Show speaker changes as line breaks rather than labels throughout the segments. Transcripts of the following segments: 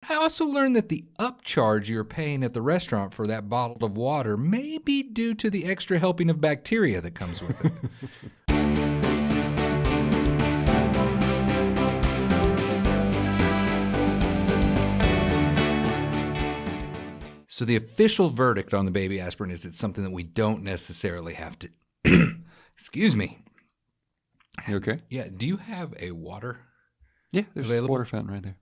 I also learned that the upcharge you're paying at the restaurant for that bottle of water may be due to the extra helping of bacteria that comes with it. So the official verdict on the baby aspirin is it's something that we don't necessarily have to... Excuse me.
You okay?
Yeah, do you have a water
Yeah, there's a
available?
water fountain right there.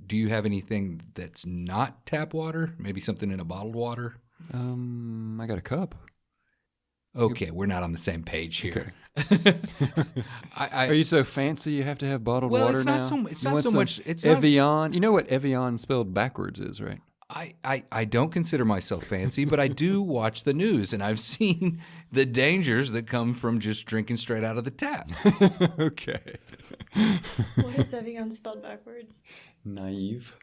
Do you have anything that's not tap water? Maybe something in a bottled water?
I got a cup.
Okay, we're not on the same page here.
Okay.
I
Are you so fancy you have to have bottled
Well,
water
it's
now?
not so. It's
You
not
want
so
some
much. It's not.
Evian. You know what Evian spelled backwards is, right?
I don't consider myself fancy, but I do watch the news, and I've seen the dangers that come from just drinking straight out of the tap.
Okay.
What is Evian spelled backwards?
Naive.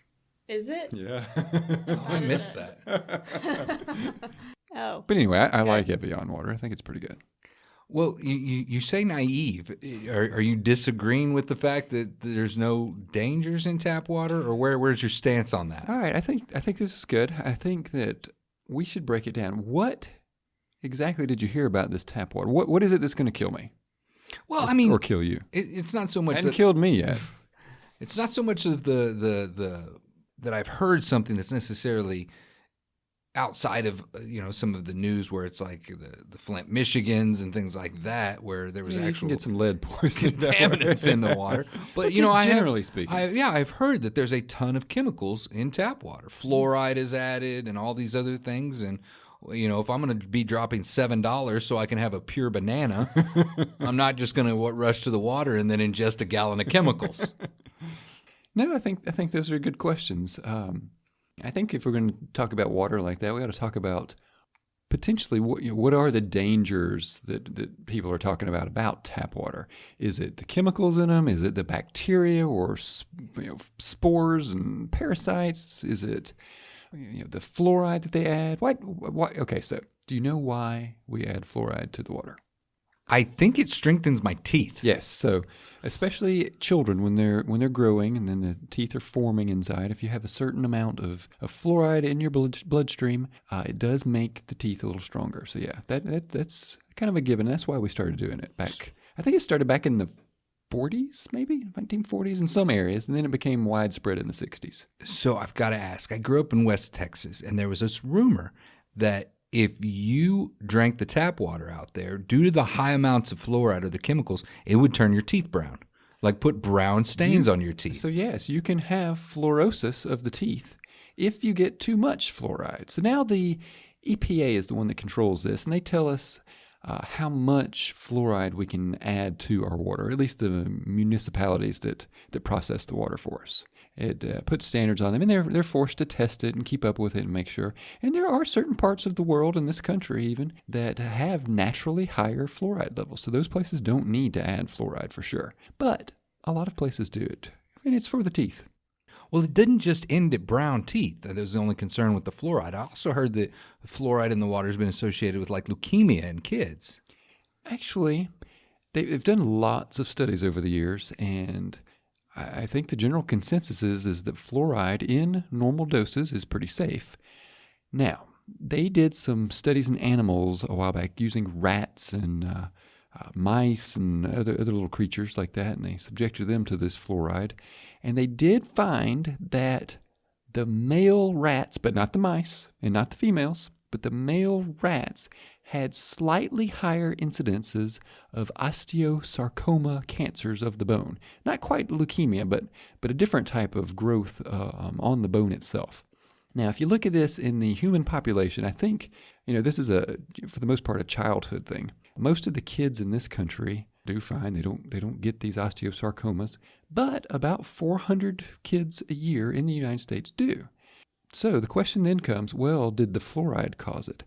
Is it?
Yeah.
Oh, I missed that.
Oh.
But anyway, I like Evian water. I think it's pretty good.
Well, you say naive. Are you disagreeing with the fact that there's no dangers in tap water, or where's your stance on that?
All right, I think this is good. I think that we should break it down. What exactly did you hear about this tap water? What is it that's going to kill me?
Well, I mean,
or kill you?
it's not so much
Hasn't
that
killed me yet.
it's not so much of the that I've heard something that's necessarily outside of some of the news where it's like the Flint, Michigans and things like that, where there was
Yeah, you
actual
can get some lead poisoning
contaminants in the water. But
generally speaking,
I've heard that there's a ton of chemicals in tap water. Fluoride is added, and all these other things. And if I'm going to be dropping $7 so I can have a pure banana, I'm not just going to rush to the water and then ingest a gallon of chemicals.
No, I think those are good questions. I think if we're going to talk about water like that, we got to talk about potentially what are the dangers that people are talking about tap water. Is it the chemicals in them? Is it the bacteria or spores and parasites? Is it the fluoride that they add? Why? Okay, so do you know why we add fluoride to the water?
I think it strengthens my teeth.
Yes, so especially children when they're growing and then the teeth are forming inside, if you have a certain amount of fluoride in your bloodstream, it does make the teeth a little stronger. So yeah, that's kind of a given. That's why we started doing it back. I think it started back in the 40s, maybe 1940s in some areas, and then it became widespread in the 60s.
So I've got to ask. I grew up in West Texas, and there was this rumor that if you drank the tap water out there, due to the high amounts of fluoride or the chemicals, it would turn your teeth brown, like put brown stains on your teeth.
So yes, you can have fluorosis of the teeth if you get too much fluoride. So now the EPA is the one that controls this, and they tell us how much fluoride we can add to our water, at least the municipalities that process the water for us. It puts standards on them, and they're forced to test it and keep up with it and make sure. And there are certain parts of the world, in this country even, that have naturally higher fluoride levels. So those places don't need to add fluoride for sure. But a lot of places do it, and it's for the teeth.
Well, it didn't just end at brown teeth. That was the only concern with the fluoride. I also heard that fluoride in the water has been associated with like leukemia in kids.
Actually, they've done lots of studies over the years, and I think the general consensus is that fluoride in normal doses is pretty safe. Now, they did some studies in animals a while back using rats and mice and other little creatures like that, and they subjected them to this fluoride. And they did find that the male rats, but not the mice and not the females, but the male rats had slightly higher incidences of osteosarcoma cancers of the bone. Not quite leukemia, but a different type of growth on the bone itself. Now, if you look at this in the human population, I think, this is for the most part, a childhood thing. Most of the kids in this country do fine. They don't get these osteosarcomas, but about 400 kids a year in the United States do. So the question then comes, well, did the fluoride cause it?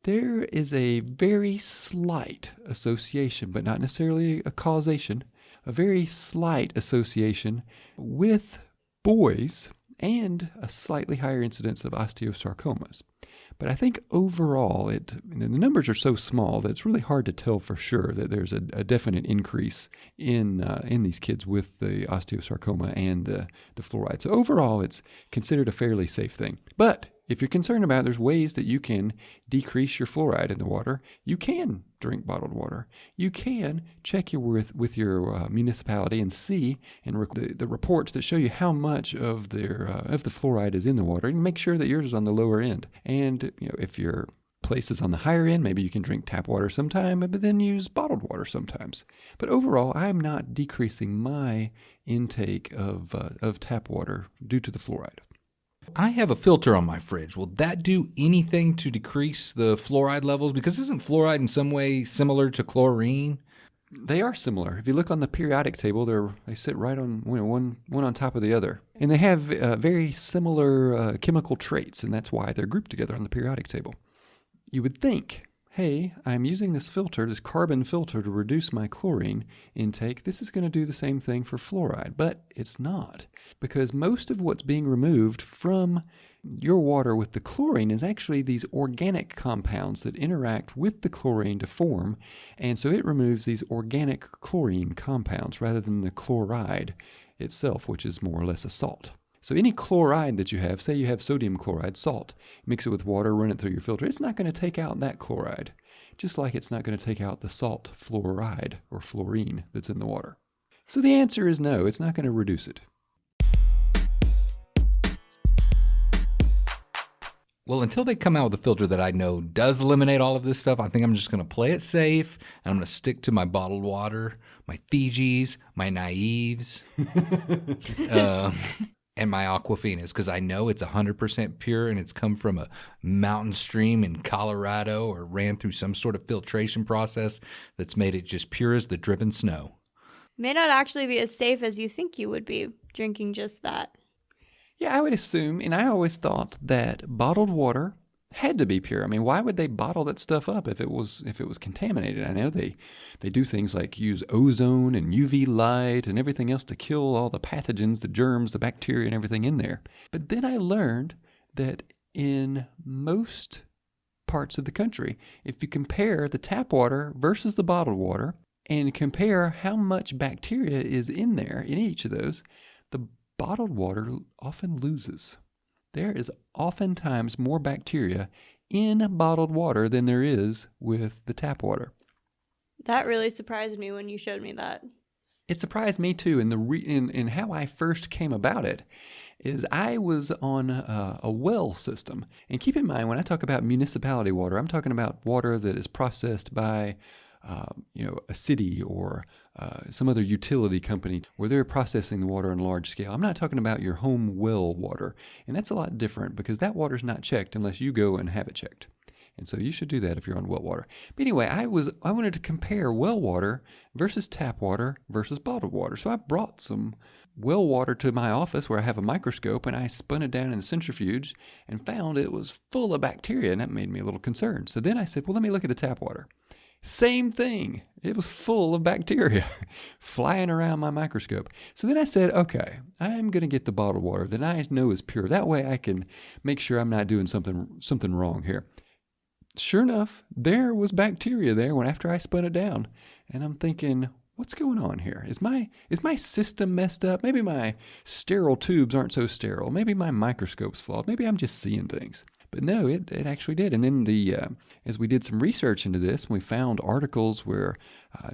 There is a very slight association, but not necessarily a causation, a very slight association with boys and a slightly higher incidence of osteosarcomas. But I think overall, the numbers are so small that it's really hard to tell for sure that there's a definite increase in these kids with the osteosarcoma and the fluoride. So overall, it's considered a fairly safe thing. But if you're concerned about it, there's ways that you can decrease your fluoride in the water. You can drink bottled water. You can check with your municipality and see the reports that show you how much of the fluoride is in the water, and make sure that yours is on the lower end. And if your place is on the higher end, maybe you can drink tap water sometime, but then use bottled water sometimes. But overall, I'm not decreasing my intake of tap water due to the fluoride.
I have a filter on my fridge. Will that do anything to decrease the fluoride levels? Because isn't fluoride in some way similar to chlorine?
They are similar. If you look on the periodic table, they sit right on one on top of the other. And they have very similar chemical traits, and that's why they're grouped together on the periodic table. You would think, hey, I'm using this carbon filter to reduce my chlorine intake. This is going to do the same thing for fluoride, but it's not, because most of what's being removed from your water with the chlorine is actually these organic compounds that interact with the chlorine to form, and so it removes these organic chlorine compounds rather than the chloride itself, which is more or less a salt. So any chloride that you have, say you have sodium chloride, salt, mix it with water, run it through your filter, it's not going to take out that chloride, just like it's not going to take out the salt fluoride or fluorine that's in the water. So the answer is no, it's not going to reduce it.
Well, until they come out with a filter that I know does eliminate all of this stuff, I think I'm just going to play it safe, and I'm going to stick to my bottled water, my Fijis, my Naives, and my Aquafinas, because I know it's 100% pure and it's come from a mountain stream in Colorado or ran through some sort of filtration process that's made it just pure as the driven snow.
May not actually be as safe as you think you would be drinking just that.
Yeah, I would assume, and I always thought that bottled water had to be pure. I mean, why would they bottle that stuff up if it was contaminated? I know they do things like use ozone and UV light and everything else to kill all the pathogens, the germs, the bacteria, and everything in there. But then I learned that in most parts of the country, if you compare the tap water versus the bottled water and compare how much bacteria is in there in each of those, the bottled water often loses. There is oftentimes more bacteria in bottled water than there is with the tap water. That
really surprised me when you showed me that.
It surprised me too, and in how I first came about it is I was on a well system. And keep in mind, when I talk about municipality water, I'm talking about water that is processed by a city or some other utility company where they're processing the water on a large scale. I'm not talking about your home well water. And that's a lot different because that water's not checked unless you go and have it checked. And so you should do that if you're on well water. But anyway, I wanted to compare well water versus tap water versus bottled water. So I brought some well water to my office where I have a microscope, and I spun it down in the centrifuge and found it was full of bacteria, and that made me a little concerned. So then I said, well, let me look at the tap water. Same thing. It was full of bacteria flying around my microscope. So then I said, okay, I'm going to get the bottled water that I know is pure. That way I can make sure I'm not doing something wrong here. Sure enough, there was bacteria there after I spun it down. And I'm thinking, what's going on here? Is my system messed up? Maybe my sterile tubes aren't so sterile. Maybe my microscope's flawed. Maybe I'm just seeing things. But no, it actually did. And then as we did some research into this, we found articles where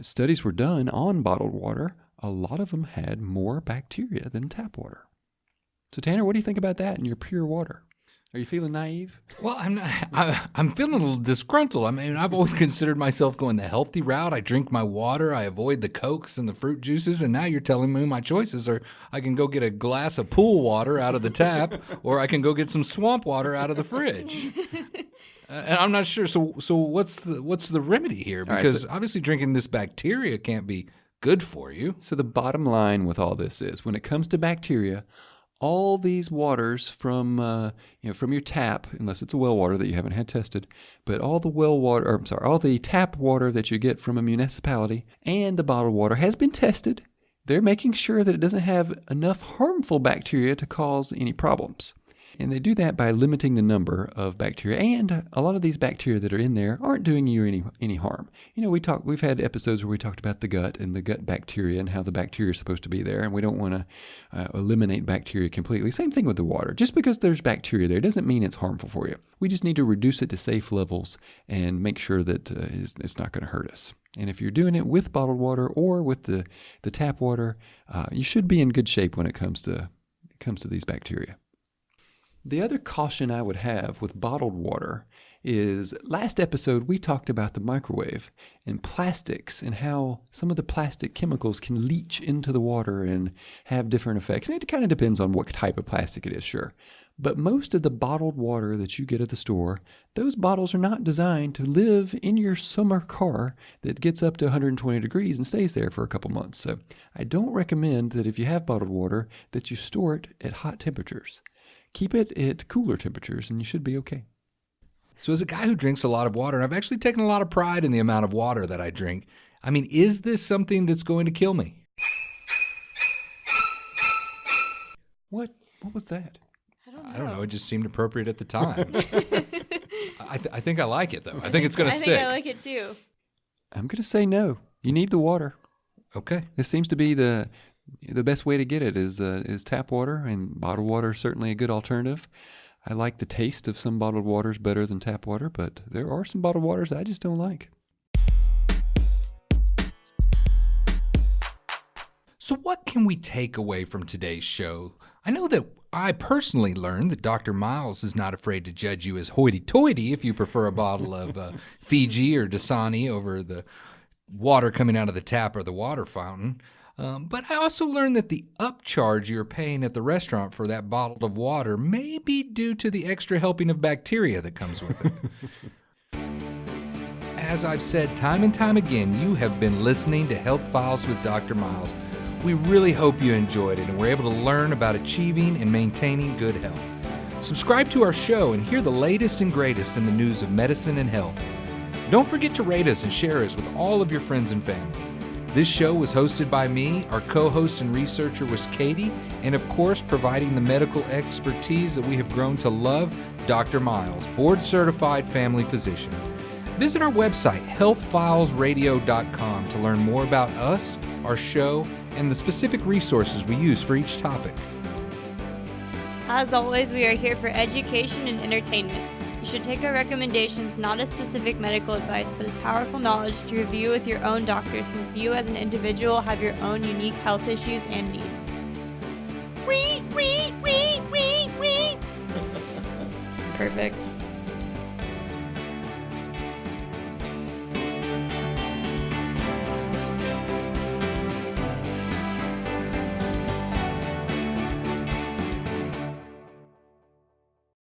studies were done on bottled water. A lot of them had more bacteria than tap water. So Tanner, what do you think about that in your pure water? Are you feeling naive?
Well, I'm not. I'm feeling a little disgruntled. I mean, I've always considered myself going the healthy route. I drink my water. I avoid the Cokes and the fruit juices. And now you're telling me my choices are: I can go get a glass of pool water out of the tap, or I can go get some swamp water out of the fridge. And I'm not sure. So what's the remedy here? Because obviously drinking this bacteria can't be good for you.
So the bottom line with all this is, when it comes to bacteria, all these waters from your tap, unless it's a well water that you haven't had tested, but all the tap water that you get from a municipality and the bottled water has been tested. They're making sure that it doesn't have enough harmful bacteria to cause any problems. And they do that by limiting the number of bacteria. And a lot of these bacteria that are in there aren't doing you any harm. You know, we've had episodes where we talked about the gut and the gut bacteria and how the bacteria is supposed to be there. And we don't want to eliminate bacteria completely. Same thing with the water. Just because there's bacteria there doesn't mean it's harmful for you. We just need to reduce it to safe levels and make sure that it's not going to hurt us. And if you're doing it with bottled water or with the tap water, you should be in good shape when it comes to these bacteria. The other caution I would have with bottled water is last episode we talked about the microwave and plastics and how some of the plastic chemicals can leach into the water and have different effects. And it kind of depends on what type of plastic it is, sure. But most of the bottled water that you get at the store, those bottles are not designed to live in your summer car that gets up to 120 degrees and stays there for a couple months. So I don't recommend that if you have bottled water that you store it at hot temperatures. Keep it at cooler temperatures and you should be okay.
So as a guy who drinks a lot of water, and I've actually taken a lot of pride in the amount of water that I drink, I mean, is this something that's going to kill me?
What was that?
I don't know. It just seemed appropriate at the time. I think I like it, though. I think it's going to stick.
I think I like it, too.
I'm going to say no. You need the water.
Okay.
This seems to be the best way to get it is tap water, and bottled water is certainly a good alternative. I like the taste of some bottled waters better than tap water, but there are some bottled waters that I just don't like.
So what can we take away from today's show? I know that I personally learned that Dr. Miles is not afraid to judge you as hoity-toity if you prefer a bottle of Fiji or Dasani over the water coming out of the tap or the water fountain. But I also learned that the upcharge you're paying at the restaurant for that bottle of water may be due to the extra helping of bacteria that comes with it. As I've said time and time again, you have been listening to Health Files with Dr. Miles. We really hope you enjoyed it and were able to learn about achieving and maintaining good health. Subscribe to our show and hear the latest and greatest in the news of medicine and health. Don't forget to rate us and share us with all of your friends and family. This show was hosted by me, our co-host and researcher was Katie, and of course providing the medical expertise that we have grown to love, Dr. Miles, board-certified family physician. Visit our website, healthfilesradio.com, to learn more about us, our show, and the specific resources we use for each topic.
As always, we are here for education and entertainment. You should take our recommendations not as specific medical advice, but as powerful knowledge to review with your own doctor, since you as an individual have your own unique health issues and needs. Perfect.